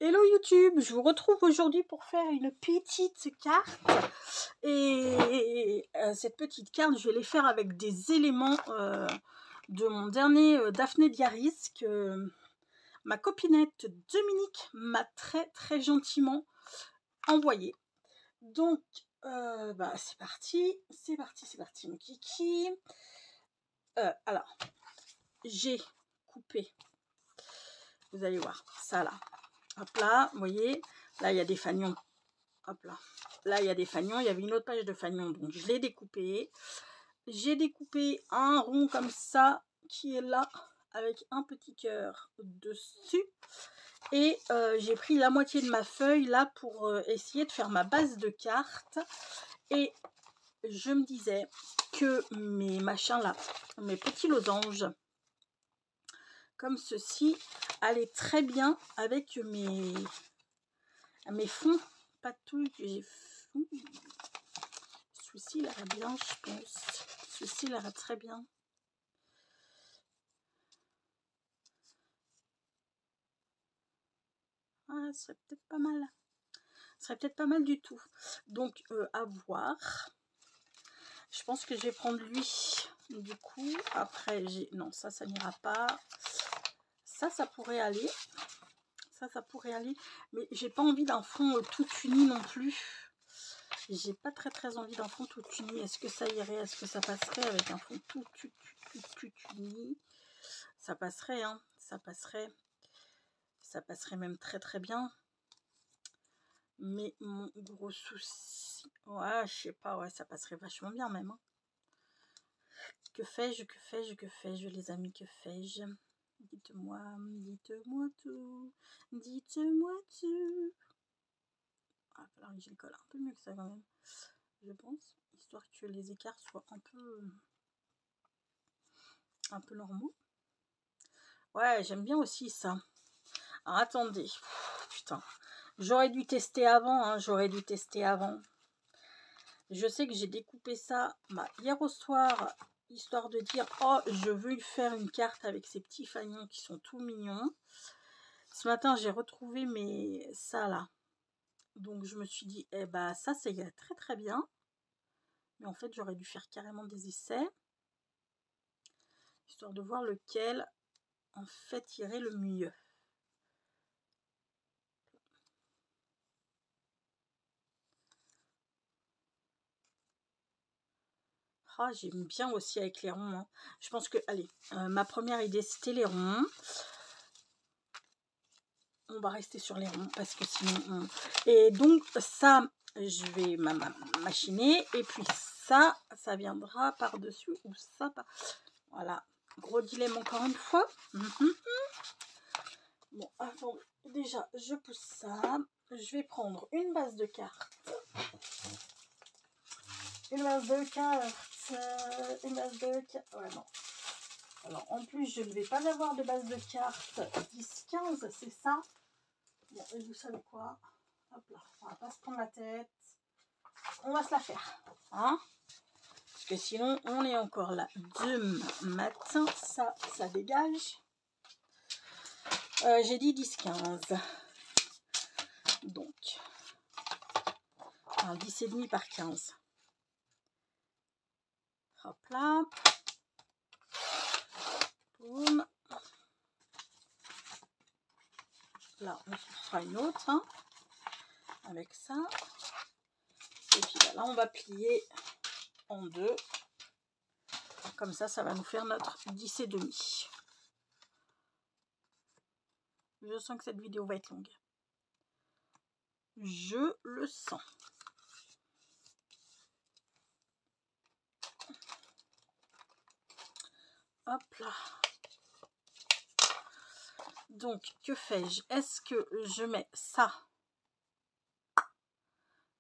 Hello YouTube, je vous retrouve aujourd'hui pour faire une petite carte et cette petite carte je vais les faire avec des éléments de mon dernier Daphné Diaries que ma copinette Dominique m'a très gentiment envoyé. Donc c'est parti mon kiki. Alors j'ai coupé, vous allez voir ça là. Hop là, vous voyez, là il y a des fanions. Hop là, là il y a des fanions. Il y avait une autre page de fanions, donc je l'ai découpé. J'ai découpé un rond comme ça qui est là avec un petit cœur dessus. Et j'ai pris la moitié de ma feuille là pour essayer de faire ma base de carte. Et je me disais que mes machins là, mes petits losanges comme ceci allaient très bien avec mes fonds patouilles que j'ai fait. Celui-ci il ira bien, je pense. Celui-ci il ira très bien. Ah, ce serait peut-être pas mal. Ce serait peut-être pas mal du tout. Donc à voir. Je pense que je vais prendre lui. Du coup, après j'ai. Non, ça n'ira pas. Ça pourrait aller. Ça pourrait aller. Mais j'ai pas envie d'un fond tout uni non plus. J'ai pas très envie d'un fond tout uni. Est-ce que ça irait? Est-ce que ça passerait avec un fond tout uni? Ça passerait, hein. Ça passerait même très bien. Mais mon gros souci, ouais, je sais pas, ouais, ça passerait vachement bien même. Hein. Que fais-je les amis, que fais-je? Dites-moi tout, dites-moi tout. Ah, alors je le colle un peu mieux que ça quand même, je pense, histoire que les écarts soient un peu normaux. Ouais, j'aime bien aussi ça. Alors attendez, putain, j'aurais dû tester avant, hein, Je sais que j'ai découpé ça hier au soir, histoire de dire, oh, je veux faire une carte avec ces petits fanions qui sont tout mignons. Ce matin, j'ai retrouvé ça là. Donc, je me suis dit, eh ben, ça irait très bien. Mais en fait, j'aurais dû faire carrément des essais. Histoire de voir lequel, en fait, irait le mieux. Ah, j'aime bien aussi avec les ronds. Hein. Je pense que, allez, ma première idée, c'était les ronds. On va rester sur les ronds parce que sinon... Et donc, ça, je vais machiner. Et puis ça viendra par-dessus ou ça par... Voilà. Gros dilemme encore une fois. Bon, attendez. Déjà, je pousse ça. Je vais prendre une base de cartes. Une base de cartes. Ouais, non. Alors, en plus, je ne vais pas avoir de base de cartes 10-15, c'est ça. Bon, et vous savez quoi? Hop là, on va pas se prendre la tête. On va se la faire. Hein? Parce que sinon, on est encore là demain matin. Ça dégage. J'ai dit 10-15. Donc, 10,5 par 15. Hop là. Boum. Là, on fera une autre. Hein, avec ça. Et puis là, on va plier en deux. Comme ça va nous faire notre 10,5. Je sens que cette vidéo va être longue. Je le sens. Hop là. Donc, que fais-je? Est-ce que je mets ça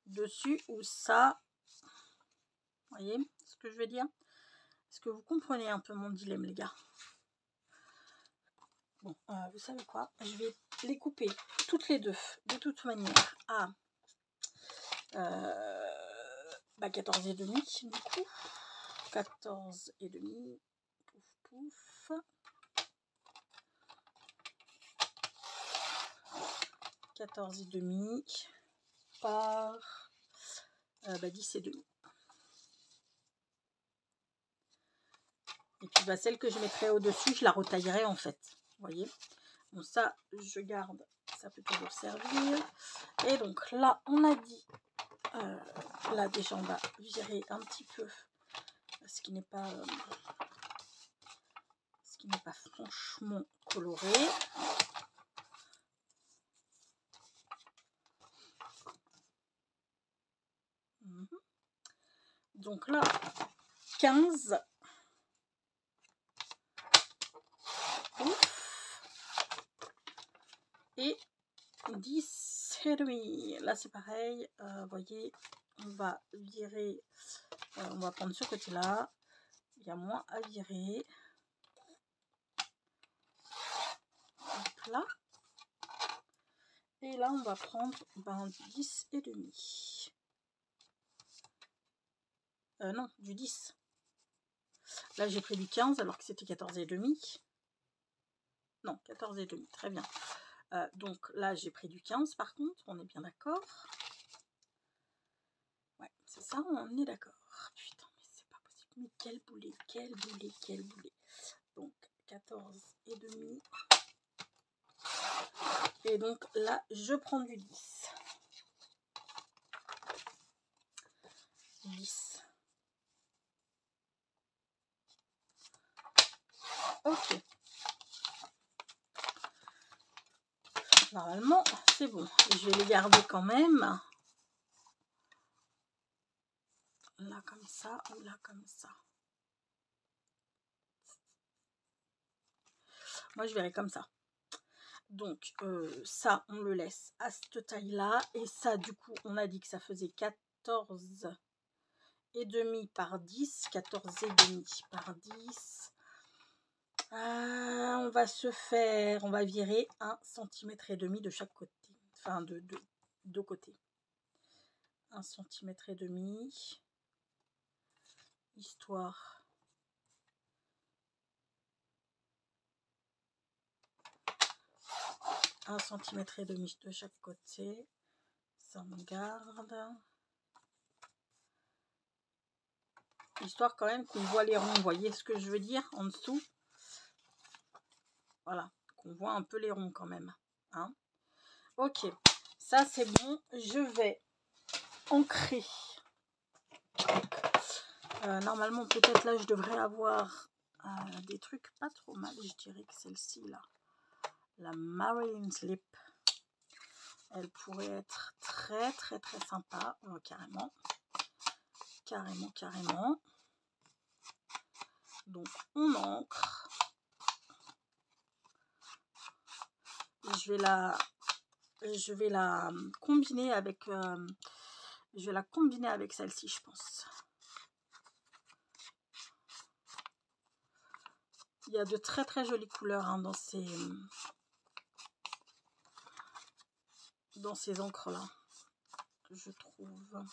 dessus ou ça? Vous voyez ce que je veux dire? Est-ce que vous comprenez un peu mon dilemme, les gars? Bon, vous savez quoi? Je vais les couper toutes les deux, de toute manière, à 14,5 du coup. 14,5. Pouf, pouf. 14,5 par 10,5. Et puis bah, celle que je mettrai au-dessus, je la retaillerai en fait. Vous voyez. Bon, ça, je garde. Ça peut toujours servir. Et donc là, on a dit... là, déjà, on va virer un petit peu ce qui n'est pas franchement coloré. Donc là, 15. Et 10,5. Là, c'est pareil. Vous voyez, on va virer. On va prendre ce côté-là. Il y a moins à virer. Hop là. Et là, on va prendre 10,5. Non, du 10. Là, j'ai pris du 15 alors que c'était 14,5. Non, 14,5. Très bien. Donc là, j'ai pris du 15 par contre. On est bien d'accord. Ouais, c'est ça, on est d'accord. Putain, mais c'est pas possible. Mais quel boulet, quel boulet, quel boulet. Donc, 14,5. Et donc là, je prends du 10. 10. Ok. Normalement, c'est bon. Je vais les garder quand même. Là, comme ça, ou là, comme ça. Moi, je verrai comme ça. Donc, ça, on le laisse à cette taille-là. Et ça, du coup, on a dit que ça faisait 14,5 par 10. 14,5 par 10. On va virer 1,5 cm de chaque côté. Enfin, de deux côtés. 1,5 cm. Histoire. Un 1,5 cm de chaque côté. Ça, on garde. Histoire quand même qu'on voit les ronds. Vous voyez ce que je veux dire en dessous? Voilà, qu'on voit un peu les ronds quand même. Hein, ok, ça c'est bon. Je vais ancrer. Normalement, peut-être là, je devrais avoir des trucs pas trop mal. Je dirais que celle-ci, là, la Marine Slip, elle pourrait être très, très, très sympa. Carrément. Carrément, carrément. Donc, on ancre. Je vais la combiner avec... je vais la combiner avec celle-ci, je pense. Il y a de très très jolies couleurs hein, dans ces encres là, je trouve.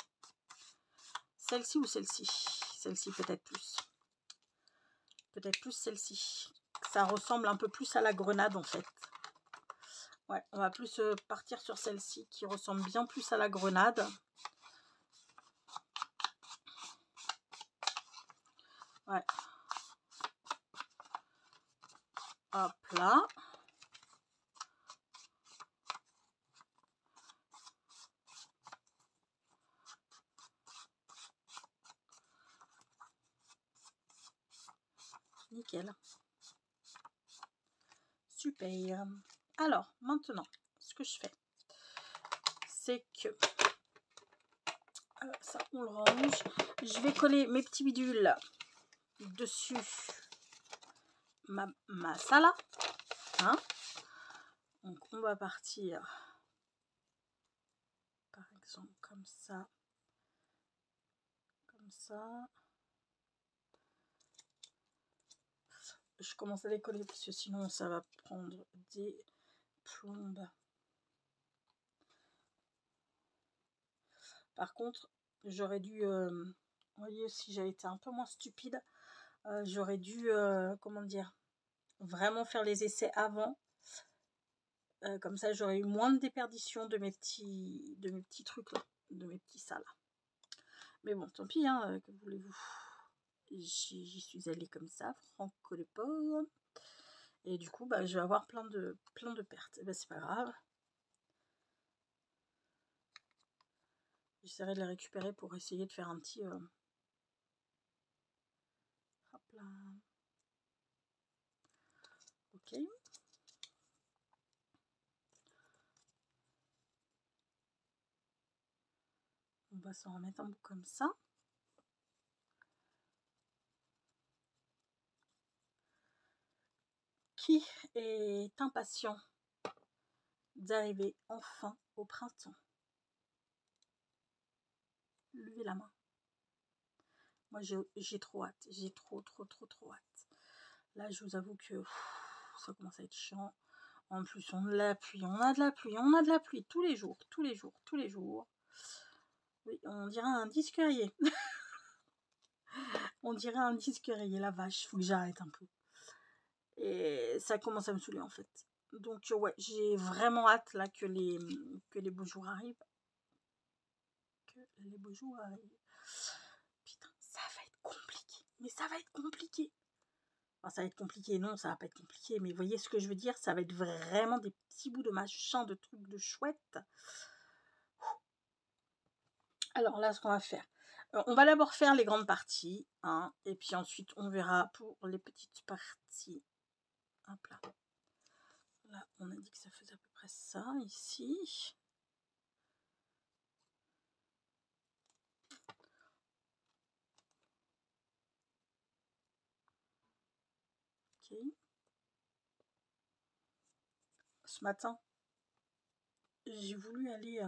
Celle-ci ou celle-ci? Celle-ci peut-être plus. Peut-être plus celle-ci. Ça ressemble un peu plus à la grenade en fait. Ouais, on va plus partir sur celle-ci qui ressemble bien plus à la grenade. Ouais. Hop là. Nickel. Super. Alors, maintenant, ce que je fais, c'est que ça, on le range. Je vais coller mes petits bidules dessus ma sala. Hein, donc, on va partir, par exemple, comme ça. Comme ça. Je commence à les coller parce que sinon ça va prendre des plombes. Par contre, j'aurais dû, vous voyez, si j'avais été un peu moins stupide, j'aurais dû, comment dire, vraiment faire les essais avant Comme ça, j'aurais eu moins de déperdition de mes petits trucs là, de mes petits ça là. Mais bon, tant pis, hein, que voulez-vous. J'y suis allée comme ça, franco les pauvres. Et du coup, bah, je vais avoir plein de pertes. Et bah, c'est pas grave. J'essaierai de les récupérer pour essayer de faire un petit... Hop là. Ok. On va s'en remettre un bout comme ça. Qui est impatient d'arriver enfin au printemps? Levez la main. Moi, j'ai trop hâte. J'ai trop hâte. Là, je vous avoue que ça commence à être chiant. En plus, on a de la pluie, on a de la pluie tous les jours. Oui, on dirait un disque rayé. On dirait un disque rayé, la vache. Faut que j'arrête un peu. Et ça commence à me saouler, en fait. Donc, ouais, j'ai vraiment hâte, là, que les beaux jours arrivent. Putain, ça va être compliqué. Mais ça va être compliqué. Enfin, ça va être compliqué, non, ça va pas être compliqué, mais vous voyez ce que je veux dire, ça va être vraiment des petits bouts de machin, de trucs de chouette. Alors là, ce qu'on va faire, on va d'abord faire les grandes parties, hein, et puis ensuite on verra pour les petites parties. Hop là. Là, on a dit que ça faisait à peu près ça, ici. Ok. Ce matin, j'ai voulu aller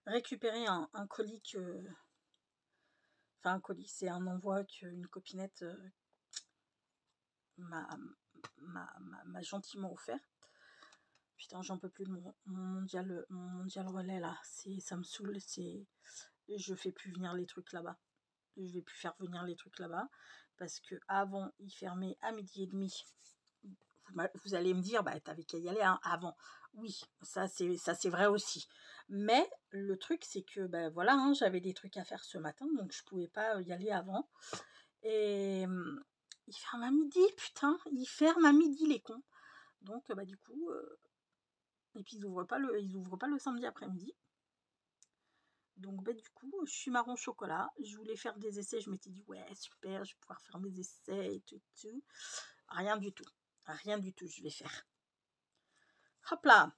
récupérer un colis que... Enfin, un colis, c'est un envoi qu'une copinette m'a gentiment offert. Putain, j'en peux plus de mon mondial relais là. Ça me saoule. Je fais plus venir les trucs là-bas. Je vais plus faire venir les trucs là-bas parce que avant il fermait à 12h30. Vous allez me dire, bah t'avais qu'à y aller hein, avant. Oui, ça c'est vrai aussi. Mais le truc c'est que ben voilà, hein, j'avais des trucs à faire ce matin, donc je pouvais pas y aller avant. Et il ferme à midi, putain, il ferme à midi les cons. Donc bah du coup, et puis ils ouvrent pas le samedi après-midi. Donc bah du coup, je suis marron chocolat. Je voulais faire des essais, je m'étais dit ouais super, je vais pouvoir faire mes essais et tout. Rien du tout. Rien du tout, je vais faire. Hop là.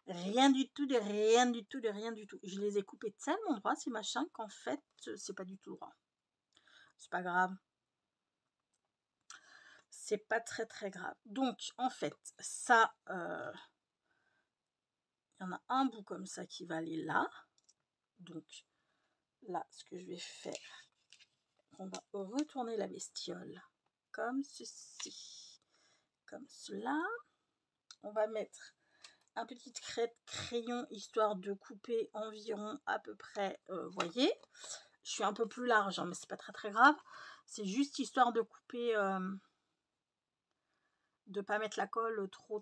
Rien du tout, de rien du tout, de rien du tout. Je les ai coupés de tellement droit ces machins qu'en fait, c'est pas du tout droit. C'est pas grave. C'est pas très grave. Donc en fait, ça, il y en a un bout comme ça qui va aller là. Donc là, ce que je vais faire, on va retourner la bestiole comme ceci, comme cela. On va mettre un petit crayon histoire de couper environ à peu près, voyez, je suis un peu plus large, hein, mais c'est pas très grave. C'est juste histoire de couper, de pas mettre la colle trop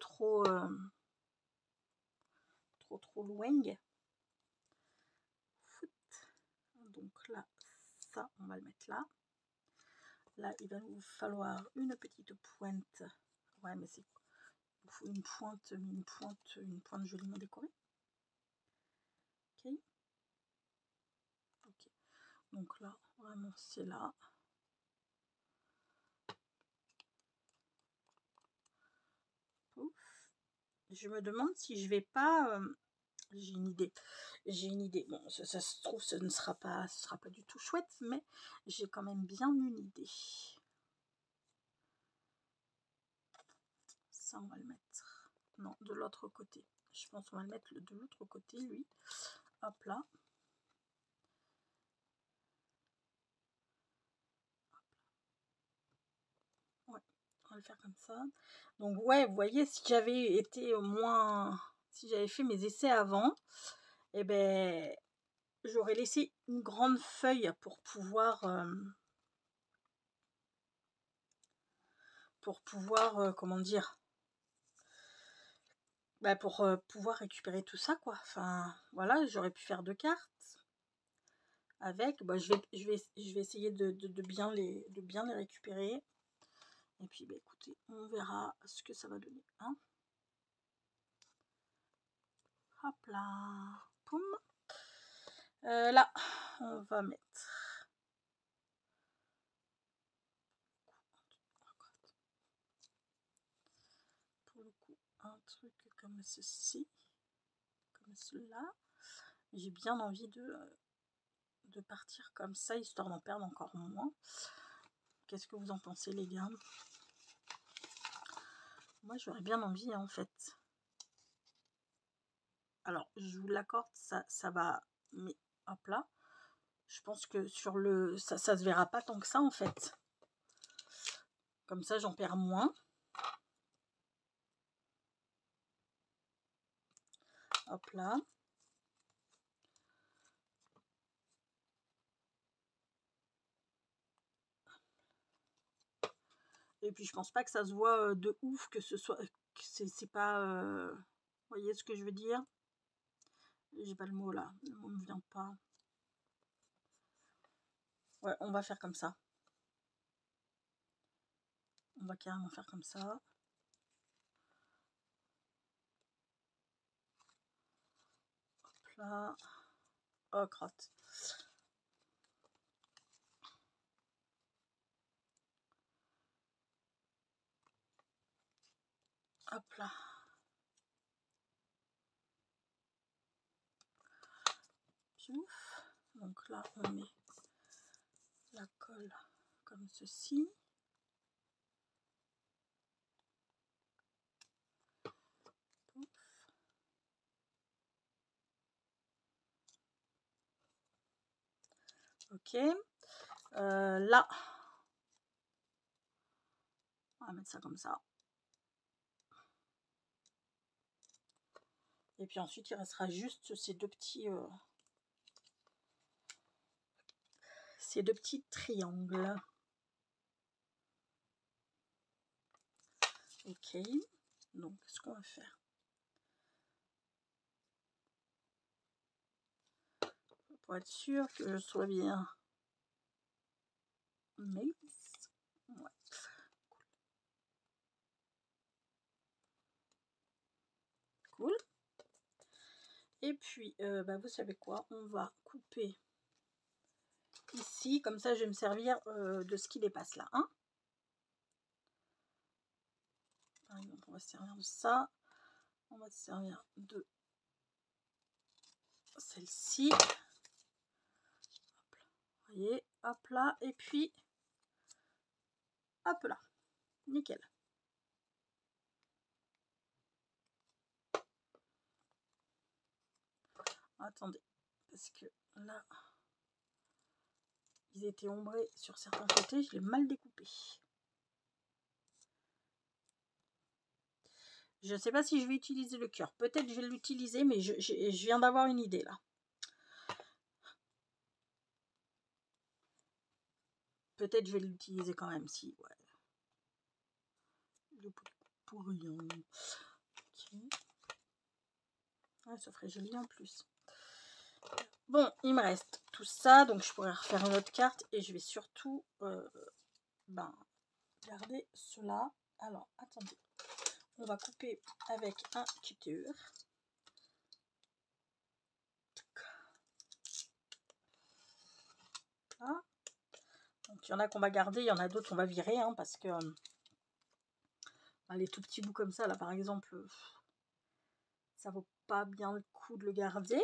loin. Donc là, ça, on va le mettre là. Là, il va nous falloir une petite pointe. Ouais, mais c'est il faut une pointe joliment décorée. Ok. Ok. Donc là, vraiment, c'est là. Ouf. Je me demande si je vais pas. J'ai une idée. Bon, ça se trouve, ce sera pas du tout chouette, mais j'ai quand même bien une idée. Ça, on va le mettre. Non, de l'autre côté. Je pense qu'on va le mettre de l'autre côté, lui. Hop là. Ouais, on va le faire comme ça. Donc, ouais, vous voyez, si j'avais été au moins... Si j'avais fait mes essais avant, eh ben, j'aurais laissé une grande feuille pour pouvoir pour pouvoir, comment dire, bah, pour pouvoir récupérer tout ça, quoi. Enfin, voilà, j'aurais pu faire 2 cartes avec. Bah, je vais essayer de bien les récupérer. Et puis, bah, écoutez, on verra ce que ça va donner. Hein. Hop là. Poum. Là, on va mettre. Pour le coup, un truc comme ceci. Comme cela. J'ai bien envie de partir comme ça, histoire d'en perdre encore moins. Qu'est-ce que vous en pensez, les gars? Moi, j'aurais bien envie, hein, en fait. Alors, je vous l'accorde, ça va... Mais, hop là. Je pense que sur le... Ça se verra pas tant que ça, en fait. Comme ça, j'en perds moins. Hop là. Et puis, je pense pas que ça se voit de ouf, que ce soit... C'est pas... Vous voyez ce que je veux dire? J'ai pas le mot, là. Le mot me vient pas. Ouais, on va faire comme ça. On va carrément faire comme ça. Hop là. Oh, crotte. Hop là. Piouf. Donc là, on met la colle comme ceci. Pouf. Ok. Là, on va mettre ça comme ça. Et puis ensuite, il restera juste ces deux petits triangles. Ok. Donc, ce qu'on va faire. Pour être sûr que je sois bien. Mais ouais. Cool. Et puis, bah, vous savez quoi? On va couper ici. Comme ça, je vais me servir de ce qui dépasse là. Hein, par exemple, on va se servir de ça. On va se servir de celle-ci. Vous voyez, hop là. Et puis, hop là. Nickel. Attendez, parce que là, ils étaient ombrés sur certains côtés, je l'ai mal découpé. Je ne sais pas si je vais utiliser le cœur. Peut-être je vais l'utiliser, mais je viens d'avoir une idée là. Peut-être je vais l'utiliser quand même, si, ouais. Le pour rien. Okay. Ouais, ça ferait joli en plus. Bon, il me reste tout ça, donc je pourrais refaire une autre carte et je vais surtout garder cela. Alors, attendez. On va couper avec un cutter. Là. Donc, il y en a qu'on va garder, il y en a d'autres qu'on va virer, hein, parce que les tout petits bouts comme ça, là, par exemple, ça vaut pas bien le coup de le garder.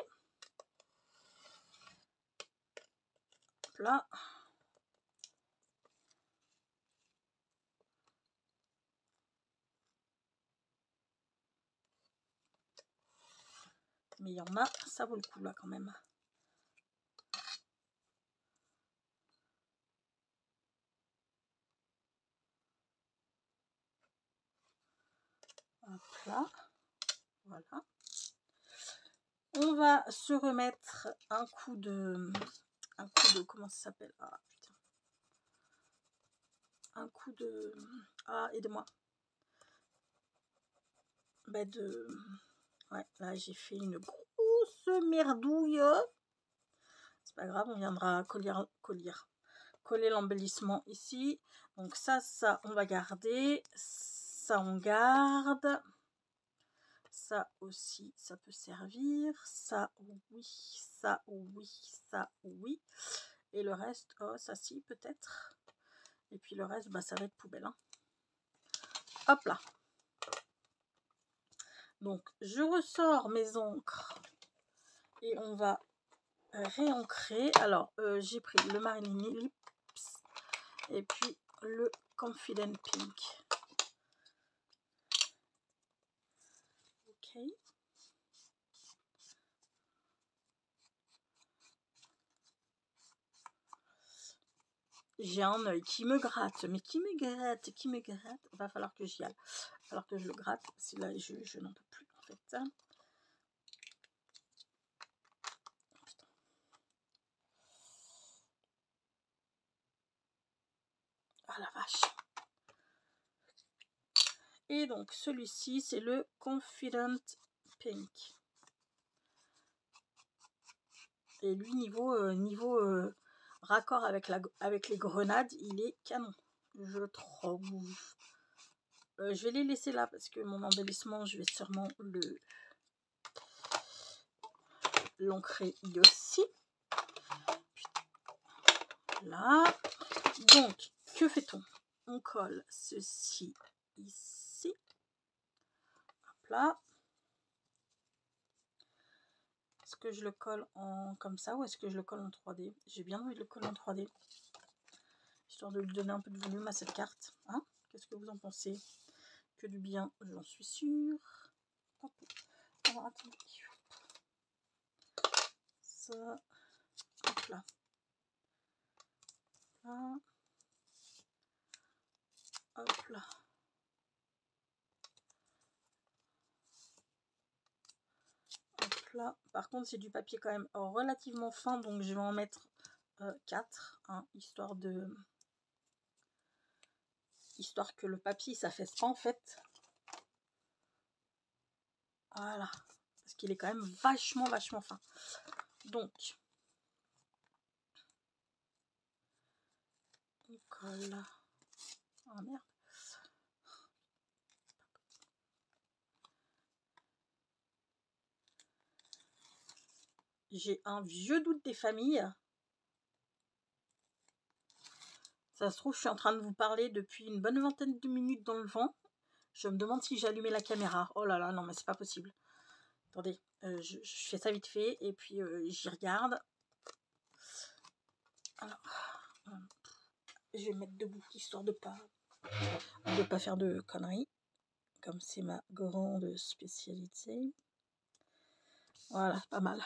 Hop là. Mais il y en a, ça vaut le coup là quand même. Hop là. Voilà. On va se remettre un coup de comment ça s'appelle? Ah putain. un coup de... Ah, aidez-moi. Bah ouais, là j'ai fait une grosse merdouille. C'est pas grave, on viendra coller l'embellissement ici. Donc ça, on va garder. Ça, on garde. Ça aussi, ça peut servir. Ça, oui. Ça, oui. Ça, oui. Et le reste, oh, ça, si, peut-être. Et puis le reste, bah, ça va être poubelle. Hein. Hop là. Donc, je ressors mes encres. Et on va réancrer. Alors, j'ai pris le Marilyn Lips. Et puis, le Confident Pink. Ok. J'ai un œil qui me gratte, mais qui me gratte. Va falloir que j'y aille. Va falloir que je le gratte. C'est là, je n'en peux plus en fait. Ah la vache. Et donc celui-ci, c'est le Confident Pink. Et lui, niveau raccord avec les grenades, il est canon. Je trouve. Je vais les laisser là parce que mon embellissement, je vais sûrement l'ancrer aussi. Là. Donc, que fait-on? On colle ceci ici. Hop là. Est-ce que je le colle comme ça ou est-ce que je le colle en 3D? J'ai bien envie de le coller en 3D. Histoire de lui donner un peu de volume à cette carte. Hein? Qu'est-ce que vous en pensez? Que du bien, j'en suis sûre. Hop. Alors, attendez. Ça. Hop là. Là. Hop là. Hop là. Par contre, c'est du papier quand même relativement fin, donc je vais en mettre 4, hein, histoire que le papier s'affaisse pas en fait. Voilà. Parce qu'il est quand même vachement fin. Donc, on colle. Oh merde. J'ai un vieux doute des familles. Ça se trouve, je suis en train de vous parler depuis une bonne vingtaine de minutes dans le vent. Je me demande si j'ai allumé la caméra. Oh là là, non mais c'est pas possible. Attendez, je fais ça vite fait et puis j'y regarde. Alors, je vais me mettre debout histoire de pas faire de conneries. Comme c'est ma grande spécialité. Voilà, pas mal.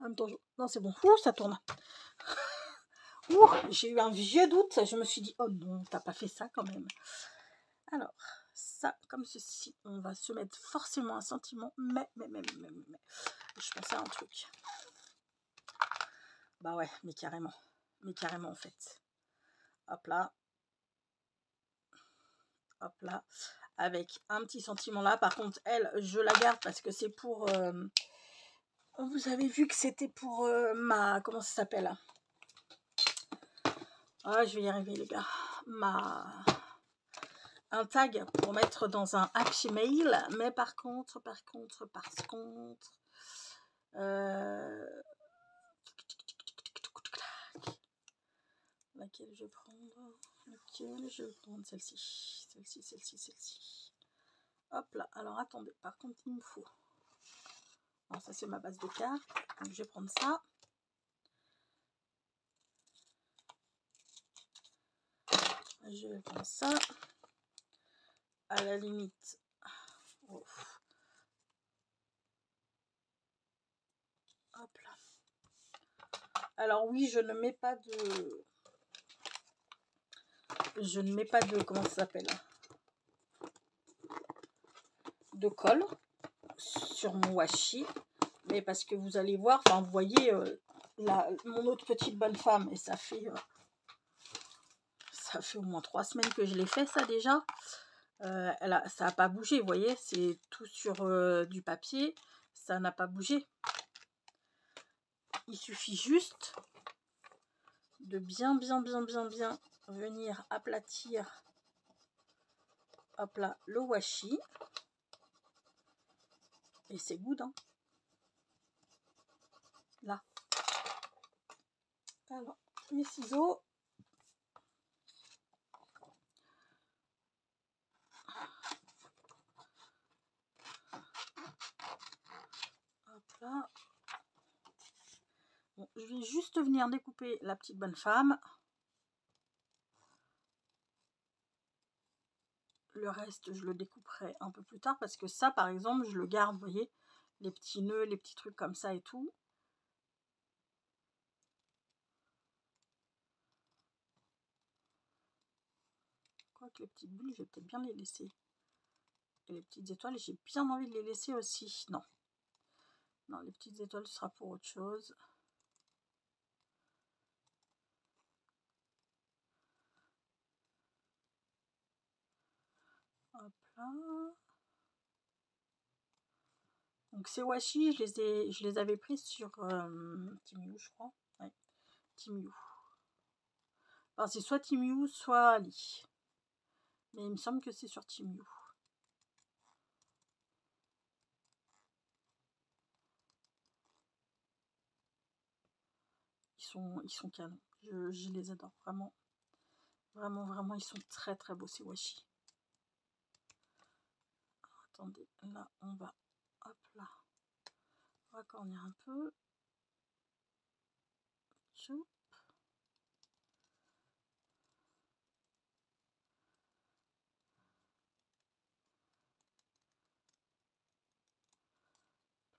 En même temps, non c'est bon. Ouh, ça tourne. Ouh, j'ai eu un vieux doute. Je me suis dit, oh non, t'as pas fait ça quand même. Alors, ça, comme ceci, on va se mettre forcément un sentiment, mais, je pensais à un truc. Bah ouais, mais carrément en fait. Hop là, avec un petit sentiment là. Par contre, elle, je la garde parce que c'est pour, vous avez vu que c'était pour ma, comment ça s'appelle? Ah, je vais y arriver les gars. Un tag pour mettre dans un Happy Mail, mais par contre, laquelle je vais prendre? Celle-ci. Hop là, alors attendez, par contre il me faut. Alors ça c'est ma base de cartes, donc je vais prendre ça. Je vais prendre ça. À la limite. Oh. Hop là. Alors oui, je ne mets pas de comment ça s'appelle, de colle sur mon washi, mais parce que vous allez voir, enfin vous voyez mon autre petite bonne femme, et ça fait ça fait au moins 3 semaines que je l'ai fait ça déjà. Ça n'a pas bougé, vous voyez, c'est tout sur du papier, ça n'a pas bougé. Il suffit juste de bien venir aplatir, hop là, le washi. Et c'est good, hein. Là. Alors, mes ciseaux. Hop là. Bon, je vais juste venir découper la petite bonne femme. Le reste, je le découperai un peu plus tard parce que ça, par exemple, je le garde, vous voyez, les petits nœuds, les petits trucs comme ça et tout. Quoique les petites bulles, je vais peut-être bien les laisser. Et les petites étoiles, j'ai bien envie de les laisser aussi. Non. Non, les petites étoiles, ce sera pour autre chose. Hop là. Donc ces washi, je les avais prises sur Timiu, je crois. Ouais, Timiu. Alors c'est soit Timiu, soit Ali. Mais il me semble que c'est sur Timiu. Ils sont canons. Je les adore, vraiment. Vraiment, ils sont très beaux ces washi. Alors, attendez, là on va, hop là, on va cornir un peu. Chou.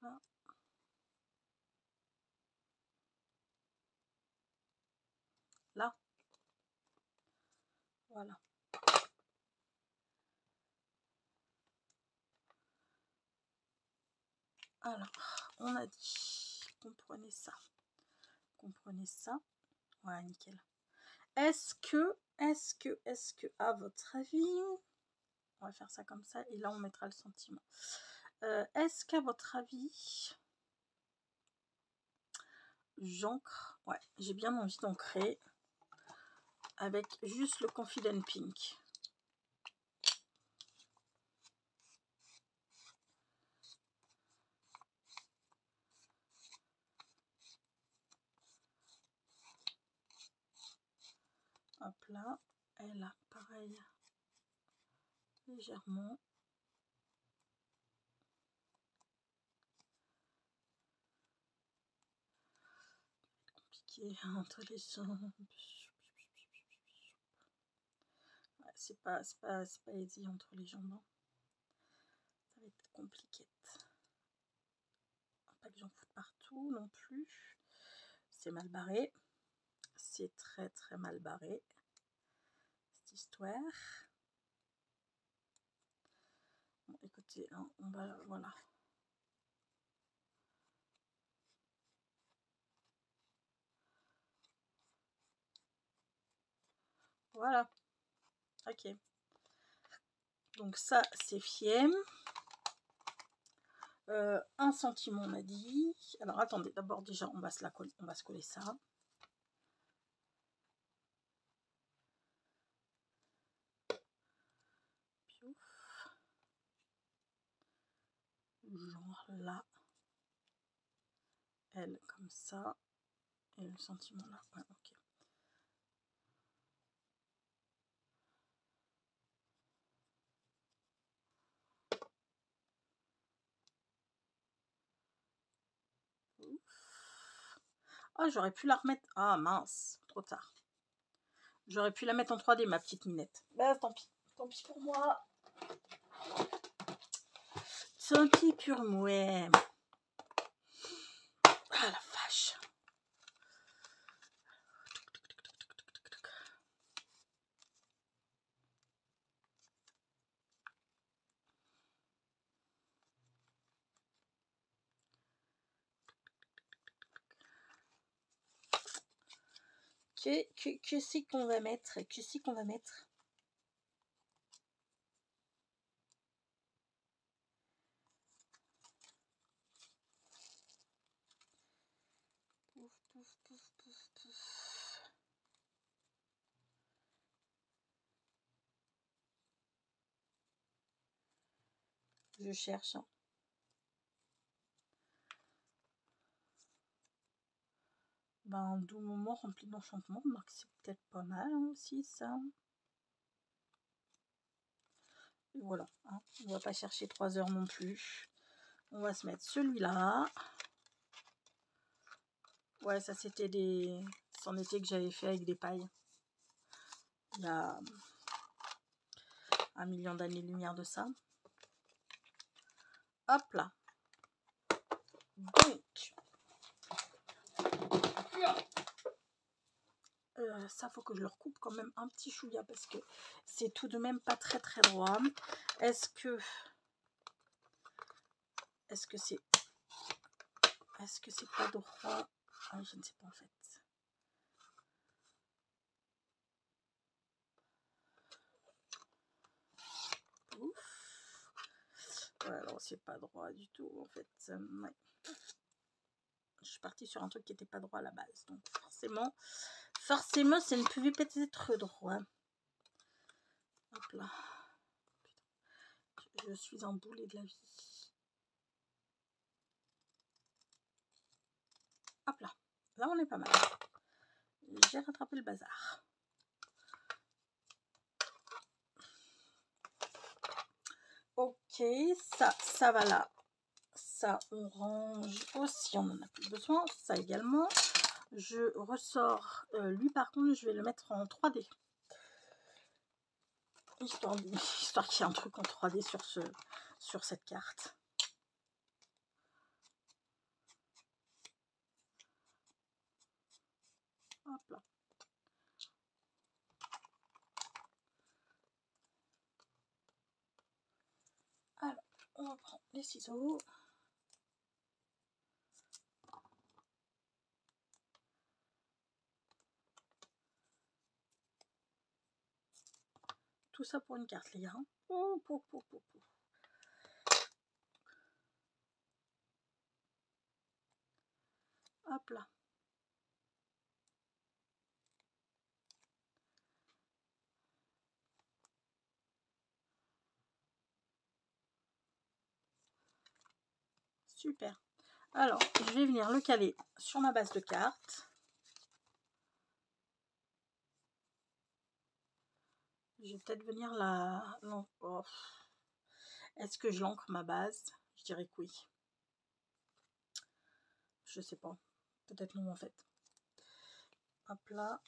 Là. Là. Voilà. Alors, on a dit qu'on prenait ça. Ouais, nickel. Est-ce que, à votre avis, on va faire ça comme ça, et là on mettra le sentiment. Est-ce qu'à votre avis, j'encre, ouais, j'ai bien envie d'ancrer avec juste le Confident Pink. Hop là, et là, pareil, légèrement. Compliqué entre les jambes. Ouais, c'est pas easy entre les jambes. Hein. Ça va être compliqué. Pas que j'en foute partout non plus. C'est mal barré. C'est très mal barré. Cette histoire. Bon, écoutez, hein, on va, voilà. Voilà. Ok. Donc ça, c'est Fiem. 1 centime, on m'a dit. Alors, attendez. D'abord, déjà, on va se coller ça. Genre là. Elle, comme ça. Et le sentiment là. Ouais, ok. Ah, j'aurais pu la remettre. Ah, mince. Trop tard. J'aurais pu la mettre en 3D, ma petite minette. Bah, tant pis. Tant pis pour moi. Tant pis pour moi. Ah, la vache. Que c'est qu'on va mettre? Que c'est qu'on va mettre? Pouf, pouf, pouf, pouf, pouf. Je cherche. Hein. Ben, un doux moment rempli d'enchantement. Remarque, c'est peut-être pas mal hein, aussi, ça. Et voilà. Hein. On va pas chercher 3 heures non plus. On va se mettre celui-là. Ouais, ça c'était des... C'en était que j'avais fait avec des pailles. Il y a 1 million d'années-lumière de ça. Hop là. Donc, ça faut que je le recoupe quand même un petit chouïa parce que c'est tout de même pas très très droit. Est-ce que c'est pas droit? Ah, je ne sais pas en fait. Ouf. Ouais, alors c'est pas droit du tout en fait. Ouais. Je suis partie sur un truc qui n'était pas droit à la base, donc forcément ça ne pouvait pas être droit. Hop là. Je suis un boulet de la vie. Hop là. Là on est pas mal. J'ai rattrapé le bazar. Ok, ça va là. Ça, on range aussi, on n'en a plus besoin. Ça également. Je ressors. Lui, par contre, je vais le mettre en 3D. Histoire qu'il y ait un truc en 3D sur cette carte. Hop là. Alors, on va prendre les ciseaux. Tout ça pour une carte, les gars. Oh, Hop là. Super. Alors, je vais venir le caler sur ma base de cartes. Je vais peut-être venir là. Oh. Est-ce que je l'ancre ma base? Je dirais que oui. Je sais pas. Peut-être non en fait. Hop là.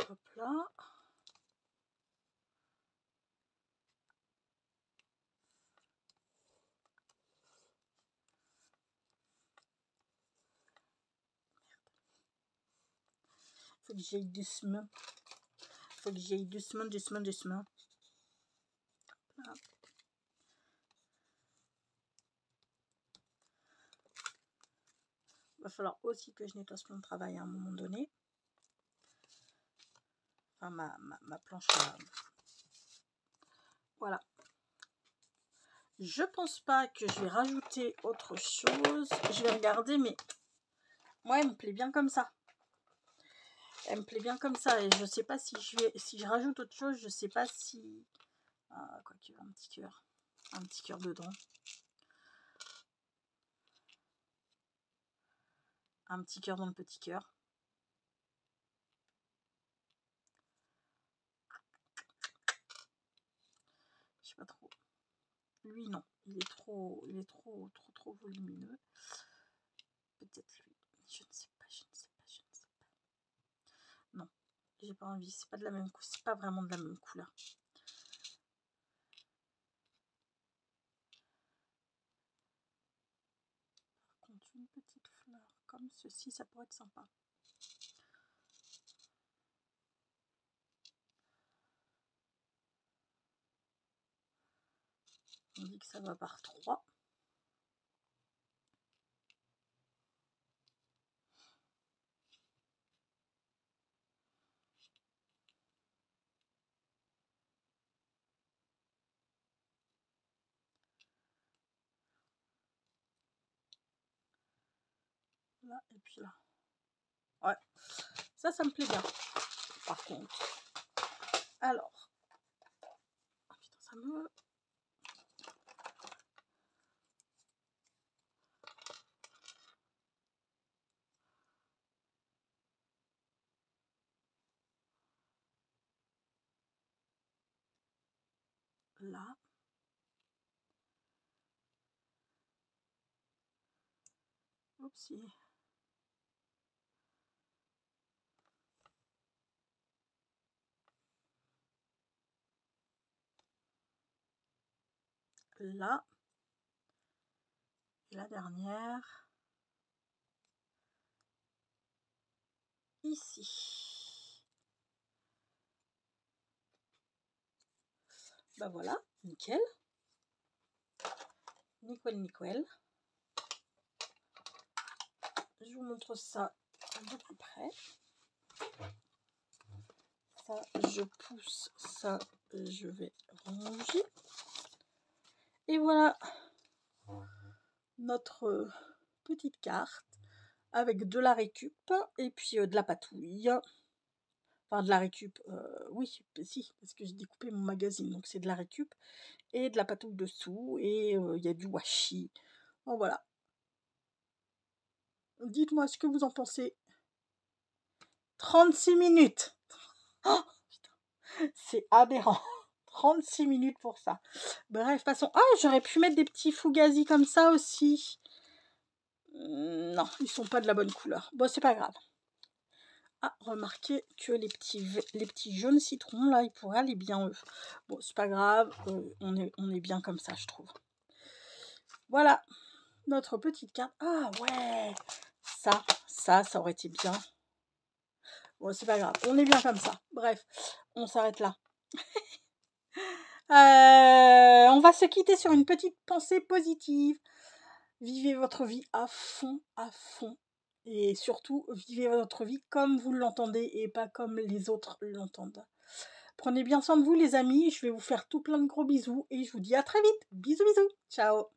Hop là. Faut que j'aille doucement. Faut que j'aille doucement. Hop. Va falloir aussi que je nettoie ce plan de travail à un moment donné. Enfin, ma planche. Voilà. Je pense pas que je vais rajouter autre chose. Je vais regarder, mais moi, elle me plaît bien comme ça. Elle me plaît bien comme ça. Et je sais pas si je rajoute autre chose, je sais pas si... Ah, quoi qu'il y ait un petit cœur. Un petit cœur dedans. Un petit cœur dans le petit cœur. Je sais pas trop. Lui, non. Il est trop volumineux. Peut-être lui. Je ne sais pas. Non. J'ai pas envie. C'est pas de la même couleur. C'est pas vraiment de la même couleur. Par contre, une petite fleur comme ceci, ça pourrait être sympa. Ça va par 3. Là et puis là. Ouais, ça me plaît bien. Par contre. Alors. Oh, putain, ça me... Là. Oupsie. Là. Et la dernière. Ici. Bah voilà, nickel. Nickel. Je vous montre ça de plus près. Ça, je pousse, ça, je vais ranger. Et voilà notre petite carte avec de la récup et puis de la patouille. Enfin, de la récup, oui, si, parce que j'ai découpé mon magazine, donc c'est de la récup et de la patouille dessous et il y a du washi. Bon, voilà. Dites-moi ce que vous en pensez. 36 minutes. Oh, putain, c'est aberrant. 36 minutes pour ça. Bref, passons. Ah, j'aurais pu mettre des petits fugazi comme ça aussi. Non, ils sont pas de la bonne couleur. Bon, c'est pas grave. Ah, remarquez que les petits jaunes citrons, là, ils pourraient aller bien, eux. Bon, c'est pas grave. On est bien comme ça, je trouve. Voilà. Notre petite carte. Ah, ouais. Ça aurait été bien. Bon, c'est pas grave. On est bien comme ça. Bref, on s'arrête là. On va se quitter sur une petite pensée positive. Vivez votre vie à fond, et surtout, vivez votre vie comme vous l'entendez et pas comme les autres l'entendent. Prenez bien soin de vous les amis, je vais vous faire tout plein de gros bisous et je vous dis à très vite. Bisous bisous, ciao.